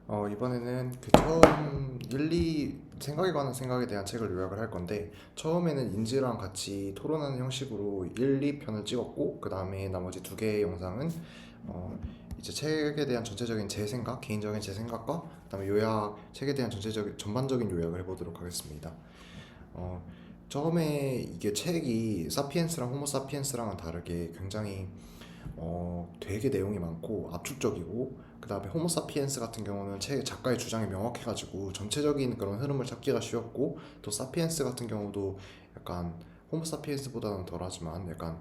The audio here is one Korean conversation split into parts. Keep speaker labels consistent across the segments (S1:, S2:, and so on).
S1: 이번에는 그 처음 1, 2 생각에 관한 생각에 대한 책을 요약을 할 건데 처음에는 인지랑 같이 토론하는 형식으로 1, 2편을 찍었고 그 다음에 나머지 두 개의 영상은 이제 책에 대한 전체적인 제 생각, 개인적인 제 생각과 그 다음에 요약, 책에 대한 전체적인 전반적인 요약을 해보도록 하겠습니다. 어, 처음에 이게 책이 사피엔스랑 호모 사피엔스랑은 다르게 굉장히 되게 내용이 많고 압축적이고 그 다음에 호모사피엔스 같은 경우는 책 작가의 주장이 명확해가지고 전체적인 그런 흐름을 찾기가 쉬웠고 또 사피엔스 같은 경우도 약간 호모사피엔스보다는 덜하지만 약간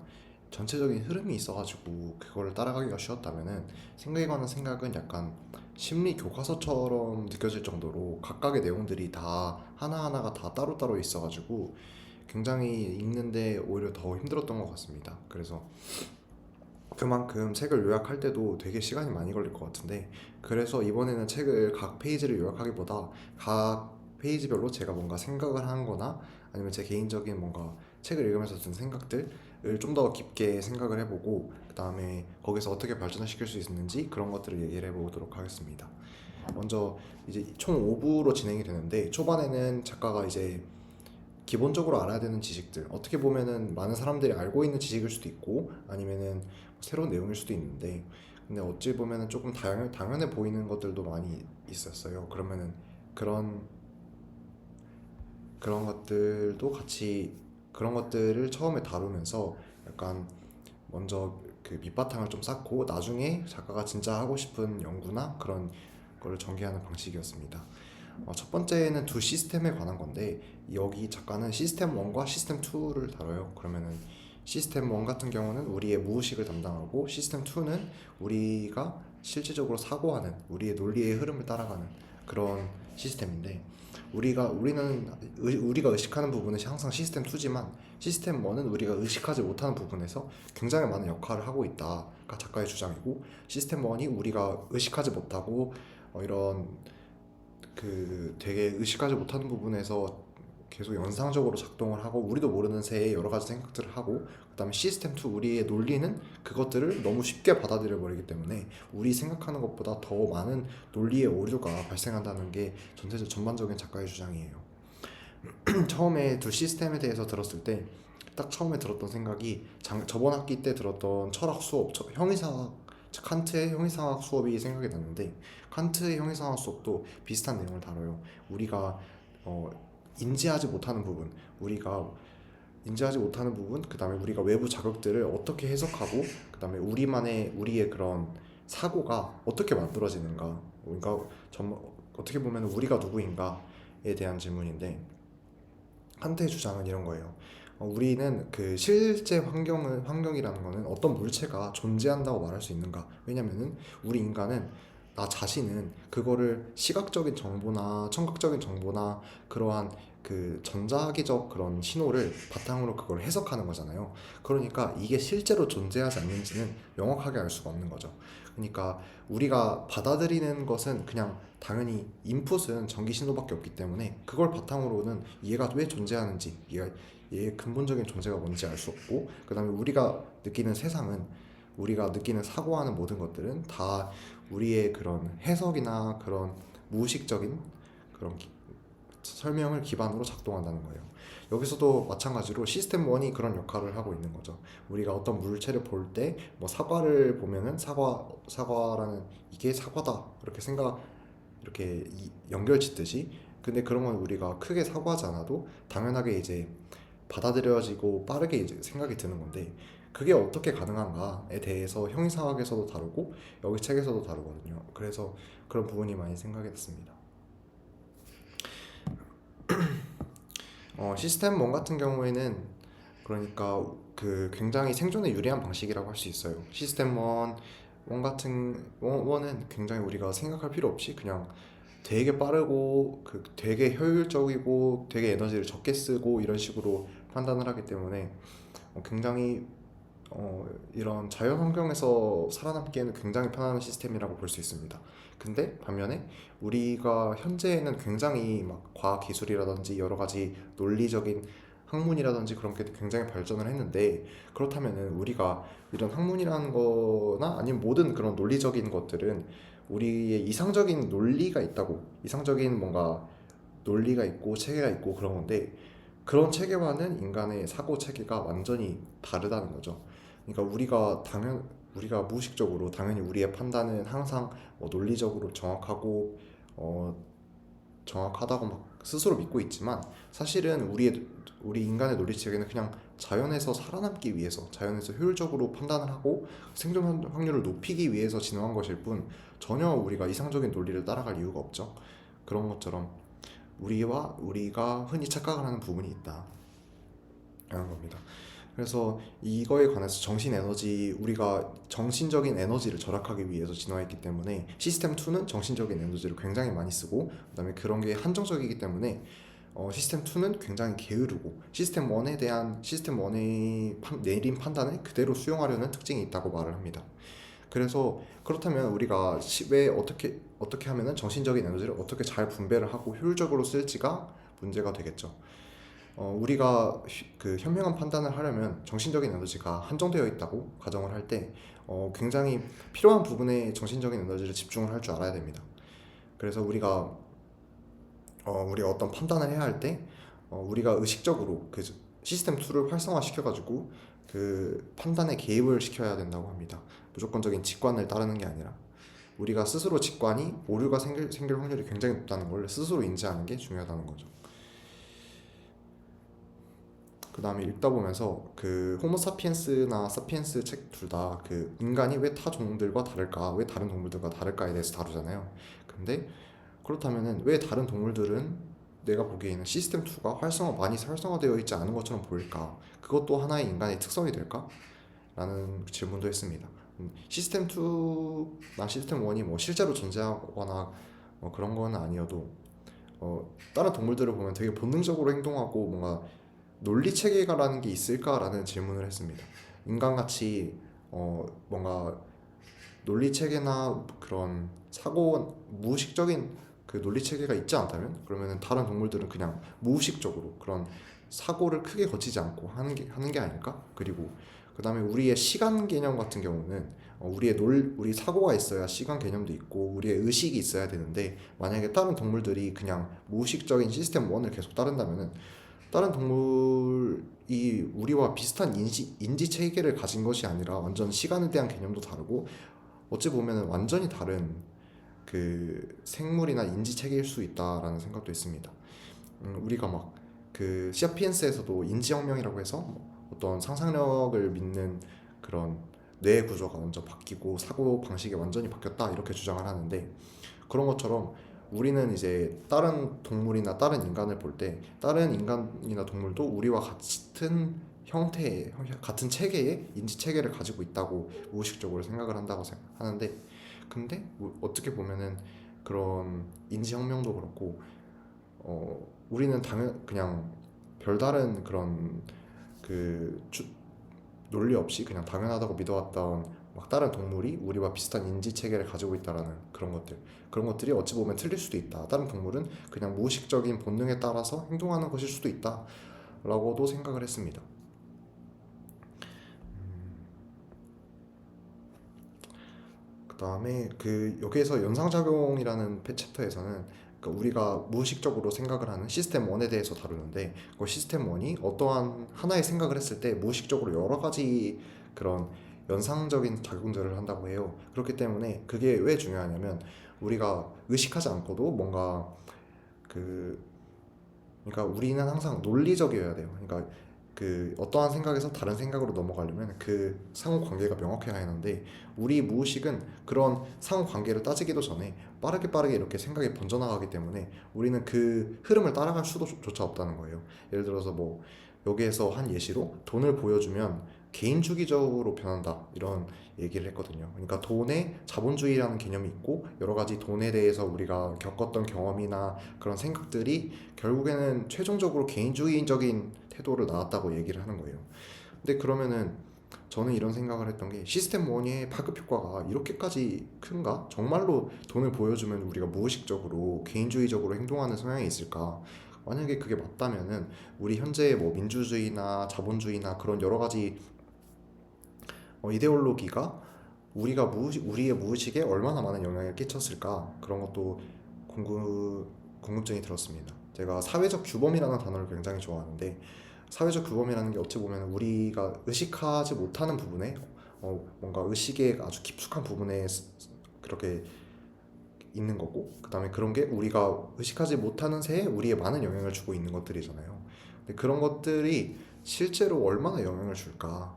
S1: 전체적인 흐름이 있어가지고 그거를 따라가기가 쉬웠다면은 생각에 관한 생각은 약간 심리 교과서처럼 느껴질 정도로 각각의 내용들이 다 하나하나가 다 따로따로 있어가지고 굉장히 읽는데 오히려 더 힘들었던 것 같습니다. 그래서 그만큼 책을 요약할 때도 되게 시간이 많이 걸릴 것 같은데 그래서 이번에는 책을 각 페이지를 요약하기보다 각 페이지별로 제가 뭔가 생각을 한 거나 아니면 제 개인적인 뭔가 책을 읽으면서 든 생각들을 좀 더 깊게 생각을 해보고 그 다음에 거기서 어떻게 발전을 시킬 수 있는지 그런 것들을 얘기를 해보도록 하겠습니다. 먼저 이제 총 5부로 진행이 되는데 초반에는 작가가 이제 기본적으로 알아야 되는 지식들 어떻게 보면은 많은 사람들이 알고 있는 지식일 수도 있고 아니면은 새로운 내용일 수도 있는데 근데 어찌 보면은 조금 당연해 보이는 것들도 많이 있었어요. 그러면은 그런 그런 것들도 같이 그런 것들을 처음에 다루면서 약간 먼저 그 밑바탕을 좀 쌓고 나중에 작가가 진짜 하고 싶은 연구나 그런 거를 전개하는 방식이었습니다. 첫 번째는 두 시스템에 관한 건데 여기 작가는 시스템 1과 시스템 2를 다뤄요. 그러면은 시스템 1 같은 경우는 우리의 무의식을 담당하고 시스템 2는 우리가 실질적으로 사고하는 우리의 논리의 흐름을 따라가는 그런 시스템인데 우리가 의식하는 부분은 항상 시스템 2지만 시스템 1은 우리가 의식하지 못하는 부분에서 굉장히 많은 역할을 하고 있다가 작가의 주장이고 시스템 1이 우리가 의식하지 못하고 이런 그 되게 의식하지 못하는 부분에서 계속 연상적으로 작동을 하고 우리도 모르는 새에 여러 가지 생각들을 하고 그다음에 시스템 2 우리의 논리는 그것들을 너무 쉽게 받아들여 버리기 때문에 우리 생각하는 것보다 더 많은 논리의 오류가 발생한다는 게 전체적 전반적인 작가의 주장이에요. 처음에 두 시스템에 대해서 들었을 때 딱 처음에 들었던 생각이 저번 학기 때 들었던 철학 수업 형이상학 칸트의 형이상학 수업이 생각이 났는데 칸트의 형이상학 수업도 비슷한 내용을 다뤄요. 우리가 어, 인지하지 못하는 부분 우리가 인지하지 못하는 부분 그 다음에 우리가 외부 자극들을 어떻게 해석하고 그 다음에 우리의 그런 사고가 어떻게 만들어지는가 그러니까 어떻게 보면 우리가 누구인가에 대한 질문인데 한테의 주장은 이런 거예요. 우리는 그 실제 환경이라는 거는 어떤 물체가 존재한다고 말할 수 있는가? 왜냐면은 우리 인간은 나 자신은 그거를 시각적인 정보나 청각적인 정보나 그러한 그 전자기적 그런 신호를 바탕으로 그걸 해석하는 거잖아요. 그러니까 이게 실제로 존재하지 않는지는 명확하게 알 수가 없는 거죠. 그러니까 우리가 받아들이는 것은 그냥 당연히 인풋은 전기 신호밖에 없기 때문에 그걸 바탕으로는 얘가 왜 존재하는지 얘의 근본적인 존재가 뭔지 알 수 없고 그 다음에 우리가 느끼는 세상은 우리가 느끼는 사고하는 모든 것들은 다 우리의 그런 해석이나 그런 무의식적인 그런 설명을 기반으로 작동한다는 거예요. 여기서도 마찬가지로 시스템 1이 그런 역할을 하고 있는 거죠. 우리가 어떤 물체를 볼 때 뭐 사과를 보면은 사과라는 이게 사과다 이렇게 이렇게 연결 짓듯이 근데 그런 건 우리가 크게 사고하지 않아도 당연하게 이제 받아들여지고 빠르게 이제 생각이 드는 건데 그게 어떻게 가능한가에 대해서 형이상학에서도 다루고 여기 책에서도 다루거든요. 그래서 그런 부분이 많이 생각이 됐습니다. 시스템 1 같은 경우에는 그러니까 그 굉장히 생존에 유리한 방식이라고 할 수 있어요. 시스템 1 같은 원은 굉장히 우리가 생각할 필요 없이 그냥 되게 빠르고 되게 효율적이고 되게 에너지를 적게 쓰고 이런 식으로 판단을 하기 때문에 굉장히 이런 자연 환경에서 살아남기에는 굉장히 편한 시스템이라고 볼 수 있습니다. 근데 반면에 우리가 현재에는 굉장히 막 과학 기술이라든지 여러 가지 논리적인 학문이라든지 그런 게 굉장히 발전을 했는데 그렇다면은 우리가 이런 학문이라는 거나 아니면 모든 그런 논리적인 것들은 우리의 이상적인 논리가 있다고, 이상적인 뭔가 논리가 있고 체계가 있고 그런 건데, 그런 체계와는 인간의 사고 체계가 완전히 다르다는 거죠. 그러니까 우리가 무의식적으로 당연히 우리의 판단은 항상 논리적으로 어, 정확하다고 막 스스로 믿고 있지만, 사실은 우리 인간의 논리 체계는 그냥 자연에서 살아남기 위해서, 자연에서 효율적으로 판단을 하고 생존 확률을 높이기 위해서 진화한 것일 뿐, 전혀 우리가 이상적인 논리를 따라갈 이유가 없죠. 그런 것처럼 우리가 흔히 착각을 하는 부분이 있다 라는 겁니다. 그래서 이거에 관해서 우리가 정신적인 에너지를 절약하기 위해서 진화했기 때문에 시스템 2는 정신적인 에너지를 굉장히 많이 쓰고, 그다음에 그런 게 한정적이기 때문에 시스템 2는 굉장히 게으르고, 시스템 1의 내린 판단을 그대로 수용하려는 특징이 있다고 말을 합니다. 그래서 그렇다면 우리가 왜 어떻게 하면은 정신적인 에너지를 어떻게 잘 분배를 하고 효율적으로 쓸지가 문제가 되겠죠. 우리가 그 현명한 판단을 하려면 정신적인 에너지가 한정되어 있다고 가정을 할 때, 굉장히 필요한 부분에 정신적인 에너지를 집중을 할 줄 알아야 됩니다. 그래서 우리가 어떤 판단을 해야 할 때, 우리가 의식적으로 그 시스템 2를 활성화시켜가지고 그 판단에 개입을 시켜야 된다고 합니다. 무조건적인 직관을 따르는 게 아니라 우리가 스스로 오류가 생길 확률이 굉장히 높다는 걸 스스로 인지하는 게 중요하다는 거죠. 그 다음에 읽다 보면서 그 호모사피엔스나 사피엔스 책 둘 다 그 인간이 왜 타 종들과 다를까, 왜 다른 동물들과 다를까에 대해서 다루잖아요. 근데 그렇다면은 왜 다른 동물들은 내가 보기에는 시스템 2가 많이 활성화되어 있지 않은 것처럼 보일까? 그것도 하나의 인간의 특성이 될까? 라는 질문도 했습니다. 시스템 2나 시스템 1이 뭐 실제로 존재하거나 그런 건 아니어도, 다른 동물들을 보면 되게 본능적으로 행동하고 뭔가 논리 체계가라는 게 있을까라는 질문을 했습니다. 인간같이 뭔가 논리 체계나 그런 무의식적인 그 논리 체계가 있지 않다면, 그러면은 다른 동물들은 그냥 무의식적으로 그런 사고를 크게 거치지 않고 하는 게 아닐까? 그리고 그다음에 우리의 시간 개념 같은 경우는, 우리 사고가 있어야 시간 개념도 있고 우리의 의식이 있어야 되는데, 만약에 다른 동물들이 그냥 무의식적인 시스템 1을 계속 따른다면은 다른 동물이 우리와 비슷한 인지 체계를 가진 것이 아니라 완전 시간에 대한 개념도 다르고, 어찌 보면 완전히 다른 그 생물이나 인지 체계일 수 있다라는 생각도 있습니다. 우리가 막 그 시아피엔스에서도 인지혁명이라고 해서 어떤 상상력을 믿는 그런 뇌 구조가 먼저 바뀌고 사고 방식이 완전히 바뀌었다 이렇게 주장을 하는데, 그런 것처럼 우리는 이제 다른 동물이나 다른 인간을 볼 때 다른 인간이나 동물도 우리와 같은 체계의 인지 체계를 가지고 있다고 무의식적으로 생각을 한다고 하는데, 근데 어떻게 보면은 그런 인지혁명도 그렇고, 우리는 그냥 별다른 그런 그 논리 없이 그냥 당연하다고 믿어왔던 막 다른 동물이 우리와 비슷한 인지 체계를 가지고 있다라는 그런 것들이 어찌 보면 틀릴 수도 있다. 다른 동물은 그냥 무의식적인 본능에 따라서 행동하는 것일 수도 있다라고도 생각을 했습니다. 그다음에 그 여기에서 연상작용이라는 챕터에서는, 그러니까 우리가 무의식적으로 생각을 하는 시스템 1에 대해서 다루는데, 그 시스템 1이 어떠한 하나의 생각을 했을 때 무의식적으로 여러 가지 그런 연상적인 작용들을 한다고 해요. 그렇기 때문에 그게 왜 중요하냐면, 우리가 의식하지 않고도 뭔가 그 그러니까 우리는 항상 논리적이어야 돼요. 그러니까 그 어떠한 생각에서 다른 생각으로 넘어가려면 그 상호 관계가 명확해야 하는데, 우리 무의식은 그런 상호 관계를 따지기도 전에 빠르게 이렇게 생각이 번져나가기 때문에 우리는 그 흐름을 따라갈 수도조차 없다는 거예요. 예를 들어서 뭐 여기에서 한 예시로 돈을 보여주면 개인주의적으로 변한다 이런 얘기를 했거든요. 그러니까 돈에 자본주의라는 개념이 있고 여러 가지 돈에 대해서 우리가 겪었던 경험이나 그런 생각들이 결국에는 최종적으로 개인주의적인 태도를 낳았다고 얘기를 하는 거예요. 근데 그러면은 저는 이런 생각을 했던 게, 시스템 1의 파급 효과가 이렇게까지 큰가? 정말로 돈을 보여주면 우리가 무의식적으로 개인주의적으로 행동하는 성향이 있을까? 만약에 그게 맞다면은 우리 현재 뭐 민주주의나 자본주의나 그런 여러 가지 이데올로기가 우리의 무의식에 얼마나 많은 영향을 끼쳤을까 그런 것도 궁금증이 들었습니다. 제가 사회적 규범이라는 단어를 굉장히 좋아하는데 사회적 규범이라는 게 어찌 보면 우리가 의식하지 못하는 부분에 뭔가 의식의 아주 깊숙한 부분에 그렇게 있는 거고 그다음에 그런 게 우리가 의식하지 못하는 새에 우리에 많은 영향을 주고 있는 것들이잖아요. 근데 그런 것들이 실제로 얼마나 영향을 줄까?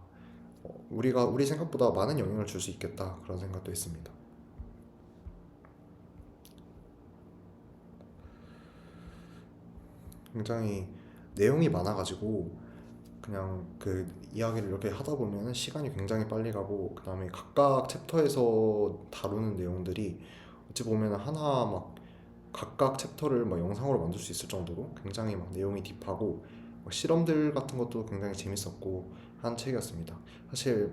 S1: 우리가 우리 생각보다 많은 영향을 줄 수 있겠다 그런 생각도 했습니다. 굉장히 내용이 많아가지고 그냥 그 이야기를 이렇게 하다 보면 시간이 굉장히 빨리 가고 그다음에 각각 챕터에서 다루는 내용들이 어찌 보면 하나 막 각각 챕터를 막 영상으로 만들 수 있을 정도로 굉장히 막 내용이 딥하고 막 실험들 같은 것도 굉장히 재밌었고 한 책이었습니다. 사실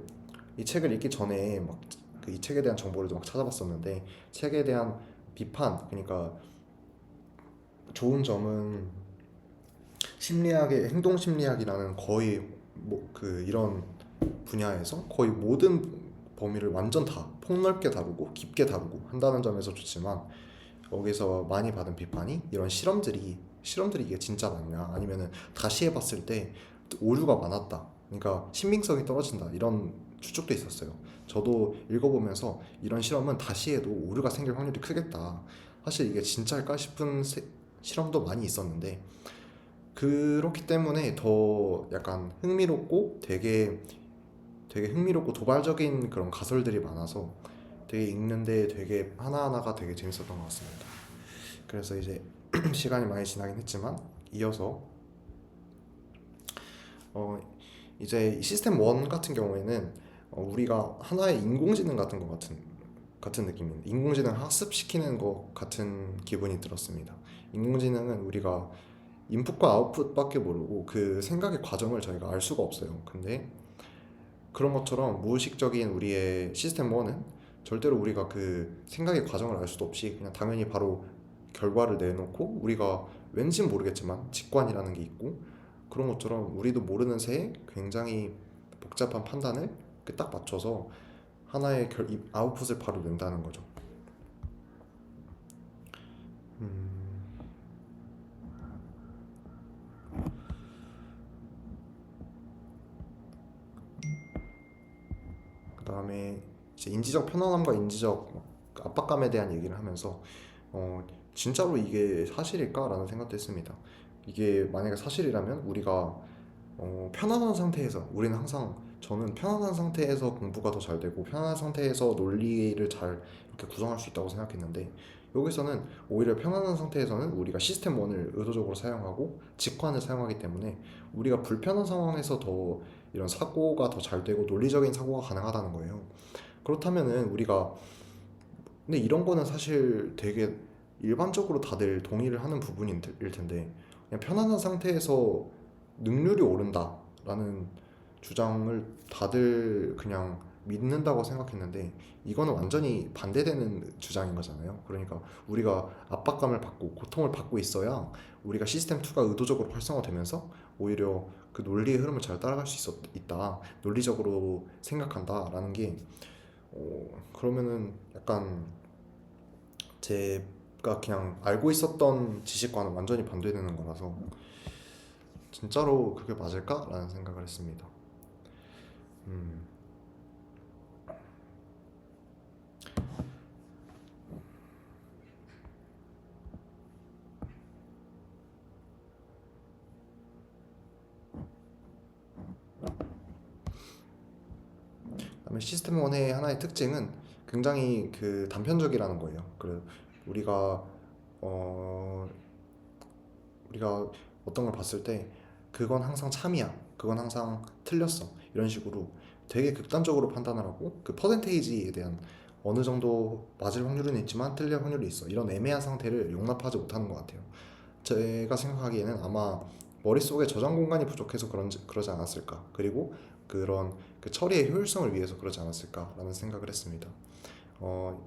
S1: 이 책을 읽기 전에 막 그 이 책에 대한 정보를 막 찾아봤었는데 책에 대한 비판 그러니까 좋은 점은 심리학의 행동 심리학이라는 거의 뭐 그 이런 분야에서 거의 모든 범위를 완전 다 폭넓게 다루고 깊게 다루고 한다는 점에서 좋지만 여기서 많이 받은 비판이 이런 실험들이 이게 진짜 맞냐 아니면은 다시 해봤을 때 오류가 많았다 그러니까 신빙성이 떨어진다 이런 추측도 있었어요. 저도 읽어보면서 이런 실험은 다시 해도 오류가 생길 확률이 크겠다 사실 이게 진짜일까 싶은 실험도 많이 있었는데 그렇기 때문에 더 약간 흥미롭고 되게 흥미롭고 도발적인 그런 가설들이 많아서 되게 읽는데 되게 하나하나가 되게 재밌었던 것 같습니다. 그래서 이제 시간이 많이 지나긴 했지만 이어서 어 이제 시스템 1 같은 경우에는 우리가 하나의 인공지능 같은 것 같은 느낌입니다. 인공지능 학습시키는 것 같은 기분이 들었습니다. 인공지능은 우리가 인풋과 아웃풋밖에 모르고 그 생각의 과정을 저희가 알 수가 없어요. 근데 그런 것처럼 무의식적인 우리의 시스템 1은 절대로 우리가 그 생각의 과정을 알 수도 없이 그냥 당연히 바로 결과를 내놓고 우리가 왠진 모르겠지만 직관이라는 게 있고 그런 것처럼 우리도 모르는 새에 굉장히 복잡한 판단을 딱 맞춰서 하나의 아웃풋을 바로 낸다는 거죠. 음, 그 다음에 이제 인지적 편안함과 인지적 압박감에 대한 얘기를 하면서 어, 진짜로 이게 사실일까라는 생각도 했습니다. 이게 만약에 사실이라면 우리가 편안한 상태에서 우리는 항상 저는 편안한 상태에서 공부가 더 잘 되고 편안한 상태에서 논리를 잘 이렇게 구성할 수 있다고 생각했는데 여기서는 오히려 편안한 상태에서는 우리가 시스템 1을 의도적으로 사용하고 직관을 사용하기 때문에 우리가 불편한 상황에서 더 이런 사고가 더 잘 되고 논리적인 사고가 가능하다는 거예요. 그렇다면은 우리가 근데 이런 거는 사실 되게 일반적으로 다들 동의를 하는 부분일 텐데 그냥 편안한 상태에서 능률이 오른다라는 주장을 다들 그냥 믿는다고 생각했는데 이거는 완전히 반대되는 주장인 거잖아요. 그러니까 우리가 압박감을 받고 고통을 받고 있어야 우리가 시스템 2가 의도적으로 활성화되면서 오히려 그 논리의 흐름을 잘 따라갈 수 있다. 논리적으로 생각한다라는 게 그러면은 약간 제가 그냥 알고 있었던 지식과는 완전히 반대되는 거라서 진짜로 그게 맞을까라는 생각을 했습니다. 음, 그다음에 시스템 1의 하나의 특징은 굉장히 그 단편적이라는 거예요. 그 우리가 어, 우리가 어떤 걸 봤을 때 그건 항상 참이야, 그건 항상 틀렸어 이런 식으로 되게 극단적으로 판단을 하고 그 퍼센테이지에 대한 어느 정도 맞을 확률은 있지만 틀릴 확률이 있어 이런 애매한 상태를 용납하지 못하는 것 같아요. 제가 생각하기에는 아마 머릿속에 저장 공간이 부족해서 그러지 않았을까 그리고 그런 그 처리의 효율성을 위해서 그러지 않았을까라는 생각을 했습니다. 어,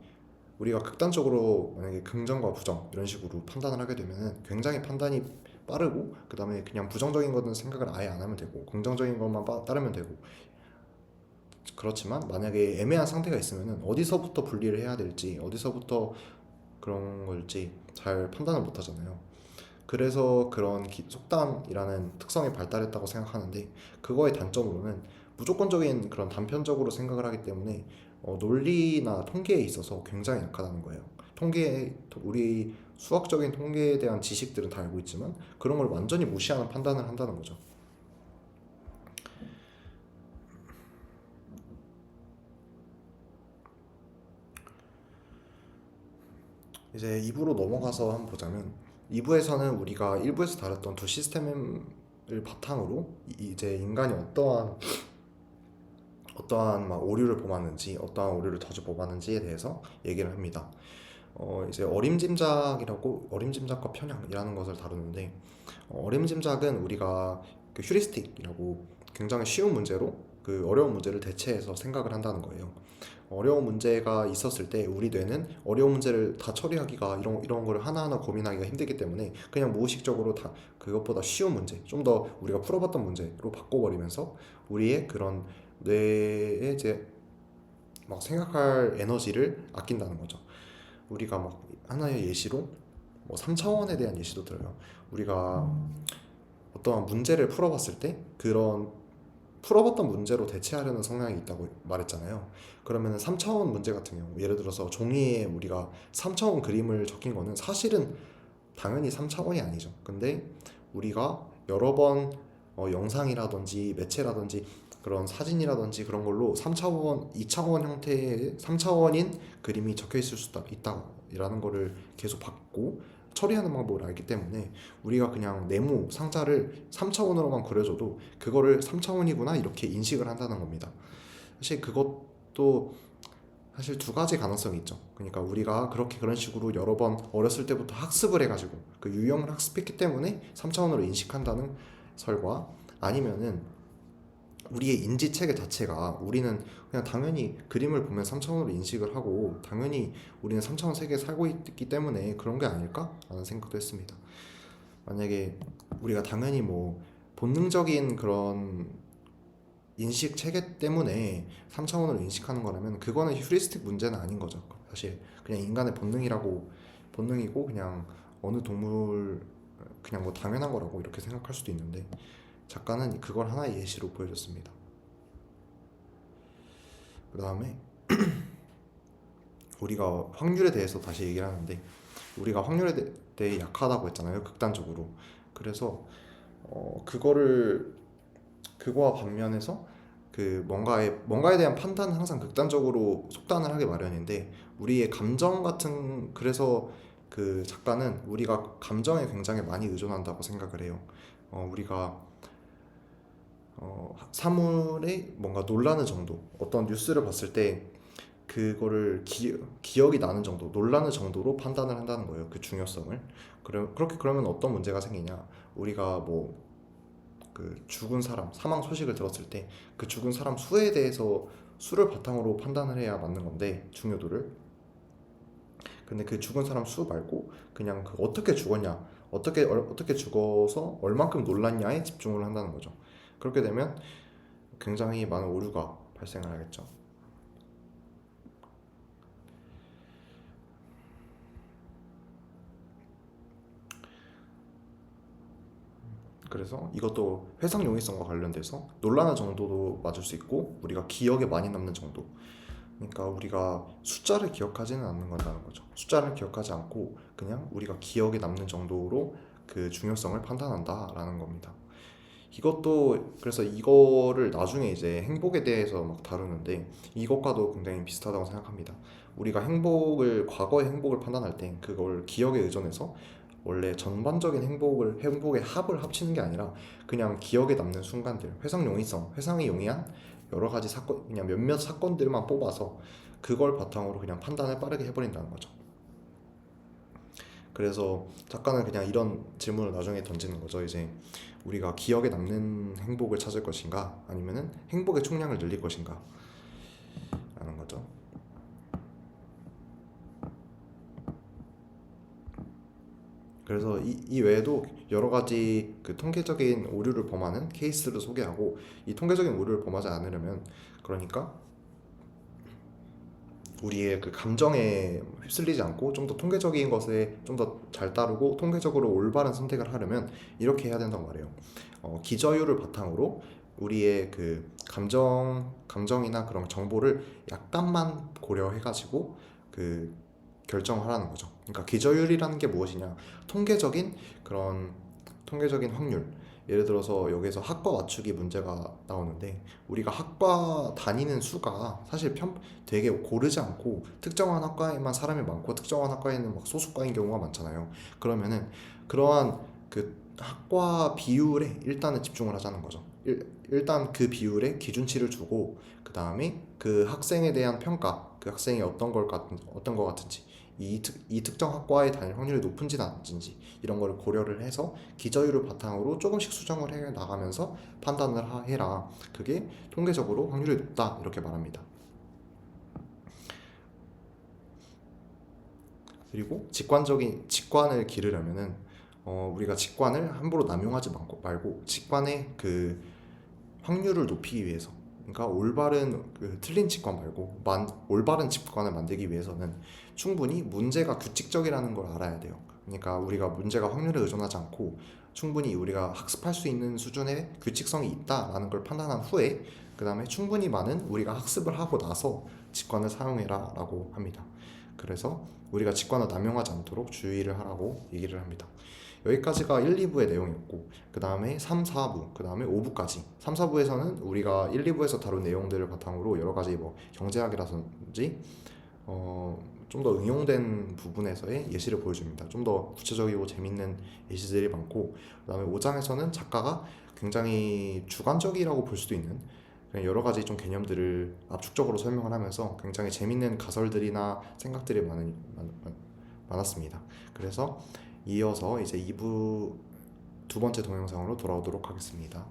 S1: 우리가 극단적으로 만약에 긍정과 부정 이런 식으로 판단을 하게 되면은 굉장히 판단이 빠르고 그다음에 그냥 부정적인 거는 생각을 아예 안 하면 되고 긍정적인 것만 따르면 되고 그렇지만 만약에 애매한 상태가 있으면은 어디서부터 분리를 해야 될지, 어디서부터 그런 걸지 잘 판단을 못 하잖아요. 그래서 그런 속단이라는 특성이 발달했다고 생각하는데, 그거의 단점으로는 무조건적인 그런 단편적으로 생각을 하기 때문에 논리나 통계에 있어서 굉장히 약하다는 거예요. 우리 수학적인 통계에 대한 지식들은 다 알고 있지만 그런 걸 완전히 무시하는 판단을 한다는 거죠. 이제 2부로 넘어가서 한번 보자면, 2부에서는 우리가 1부에서 다뤘던 두 시스템을 바탕으로 이제 인간이 어떠한 막 오류를 범하는지, 어떠한 오류를 자주 범하는지에 대해서 얘기를 합니다. 이제 어림짐작과 편향이라는 것을 다루는데, 어림짐작은 우리가 그 휴리스틱이라고 굉장히 쉬운 문제로 그 어려운 문제를 대체해서 생각을 한다는 거예요. 어려운 문제가 있었을 때 우리 뇌는 어려운 문제를 다 처리하기가, 이런 거를 하나하나 고민하기가 힘들기 때문에 그냥 무의식적으로 다 그것보다 쉬운 문제, 좀 더 우리가 풀어봤던 문제로 바꿔버리면서 우리의 그런 뇌에 이제 막 생각할 에너지를 아낀다는 거죠. 우리가 막 하나의 예시로 뭐 3차원에 대한 예시도 들어요. 우리가 어떠한 문제를 풀어봤을 때 그런 풀어봤던 문제로 대체하려는 성향이 있다고 말했잖아요. 그러면 3차원 문제 같은 경우, 예를 들어서 종이에 우리가 3차원 그림을 적힌 거는 사실은 당연히 3차원이 아니죠. 근데 우리가 여러 번 영상이라든지 매체라든지 그런 사진이라든지 그런 걸로 3차원, 2차원 형태의 3차원인 그림이 적혀 있을 수 있다라는 거를 계속 봤고 처리하는 방법을 알기 때문에 우리가 그냥 네모 상자를 3차원으로만 그려줘도 그거를 3차원이구나 이렇게 인식을 한다는 겁니다. 사실 그것도 사실 두 가지 가능성이 있죠. 그러니까 우리가 그런 식으로 여러 번 어렸을 때부터 학습을 해가지고 그 유형을 학습했기 때문에 3차원으로 인식한다는 설과, 아니면은 우리의 인지 체계 자체가, 우리는 그냥 당연히 그림을 보면 3차원으로 인식을 하고 당연히 우리는 3차원 세계에 살고 있기 때문에 그런 게 아닐까? 라는 생각도 했습니다. 만약에 우리가 당연히 뭐 본능적인 그런 인식 체계 때문에 3차원으로 인식하는 거라면 그거는 휴리스틱 문제는 아닌 거죠. 사실 그냥 인간의 본능이고 그냥 어느 동물 그냥 뭐 당연한 거라고 이렇게 생각할 수도 있는데, 작가는 그걸 하나의 예시로 보여줬습니다. 그 다음에 우리가 확률에 대해서 다시 얘기를 하는데, 우리가 확률에 대해 약하다고 했잖아요, 극단적으로. 그래서 그거와 반면에서 그 뭔가에 대한 판단은 항상 극단적으로 속단을 하게 마련인데, 우리의 감정 같은, 그래서 그 작가는 우리가 감정에 굉장히 많이 의존한다고 생각을 해요. 우리가 사물에 뭔가 놀라는 정도, 어떤 뉴스를 봤을 때 그거를 기억이 나는 정도, 놀라는 정도로 판단을 한다는 거예요. 그 중요성을. 그렇게 그러면 어떤 문제가 생기냐? 우리가 뭐 그 죽은 사람, 사망 소식을 들었을 때 그 죽은 사람 수에 대해서 수를 바탕으로 판단을 해야 맞는 건데, 중요도를. 근데 그 죽은 사람 수 말고 그냥 그 어떻게 죽었냐, 어떻게 죽어서 얼만큼 놀랐냐에 집중을 한다는 거죠. 그렇게 되면 굉장히 많은 오류가 발생을 하겠죠. 그래서 이것도 회상 용이성과 관련돼서 논란의 정도도 맞을 수 있고 우리가 기억에 많이 남는 정도, 그러니까 우리가 숫자를 기억하지는 않는 건다는 거죠. 숫자를 기억하지 않고 그냥 우리가 기억에 남는 정도로 그 중요성을 판단한다라는 겁니다. 이것도 그래서 이거를 나중에 이제 행복에 대해서 막 다루는데 이것과도 굉장히 비슷하다고 생각합니다. 우리가 과거의 행복을 판단할 때 그걸 기억에 의존해서 원래 전반적인 행복의 합을 합치는 게 아니라 그냥 기억에 남는 순간들, 회상이 용이한 여러 가지 사건, 그냥 몇몇 사건들만 뽑아서 그걸 바탕으로 그냥 판단을 빠르게 해버린다는 거죠. 그래서 작가는 그냥 이런 질문을 나중에 던지는 거죠. 이제 우리가 기억에 남는 행복을 찾을 것인가, 아니면은 행복의 총량을 늘릴 것인가 라는 거죠. 그래서 이 외에도 여러 가지 그 통계적인 오류를 범하는 케이스를 소개하고, 이 통계적인 오류를 범하지 않으려면, 그러니까 우리의 그 감정에 휩쓸리지 않고 좀 더 통계적인 것에 좀 더 잘 따르고 통계적으로 올바른 선택을 하려면 이렇게 해야 된다고 말해요. 기저효를 바탕으로 우리의 그 감정이나 그런 정보를 약간만 고려해가지고 그 결정을 하라는 거죠. 그러니까 기저율이라는 게 무엇이냐? 통계적인 그런 통계적인 확률. 예를 들어서 여기서 학과 맞추기 문제가 나오는데, 우리가 학과 다니는 수가 사실 되게 고르지 않고 특정한 학과에만 사람이 많고 특정한 학과에는 막 소수과인 경우가 많잖아요. 그러면은 그러한 그 학과 비율에 일단은 집중을 하자는 거죠. 일단 그 비율에 기준치를 두고, 그 다음에 그 학생에 대한 평가, 그 학생이 어떤 것 같은지, 이 특정 학과에 다닐 확률이 높은지 낮은지 이런 거를 고려를 해서 기저율을 바탕으로 조금씩 수정을 해 나가면서 판단을 해라. 그게 통계적으로 확률이 높다 이렇게 말합니다. 그리고 직관을 기르려면은 우리가 직관을 함부로 남용하지 말고 직관의 그 확률을 높이기 위해서, 그러니까 올바른 틀린 직관 말고 올바른 직관을 만들기 위해서는 충분히 문제가 규칙적이라는 걸 알아야 돼요. 그러니까 우리가 문제가 확률에 의존하지 않고 충분히 우리가 학습할 수 있는 수준의 규칙성이 있다라는 걸 판단한 후에, 그 다음에 충분히 많은 우리가 학습을 하고 나서 직관을 사용해라 라고 합니다. 그래서 우리가 직관을 남용하지 않도록 주의를 하라고 얘기를 합니다. 여기까지가 1, 2부의 내용이었고, 그 다음에 3, 4부, 그 다음에 5부까지. 3, 4부에서는 우리가 1, 2부에서 다룬 내용들을 바탕으로 여러 가지 뭐 경제학이라든지 좀 더 응용된 부분에서의 예시를 보여줍니다. 좀 더 구체적이고 재밌는 예시들이 많고, 그 다음에 5장에서는 작가가 굉장히 주관적이라고 볼 수도 있는 그냥 여러 가지 좀 개념들을 압축적으로 설명을 하면서 굉장히 재밌는 가설들이나 생각들이 많았습니다. 그래서 이어서 이제 2부 두 번째 동영상으로 돌아오도록 하겠습니다.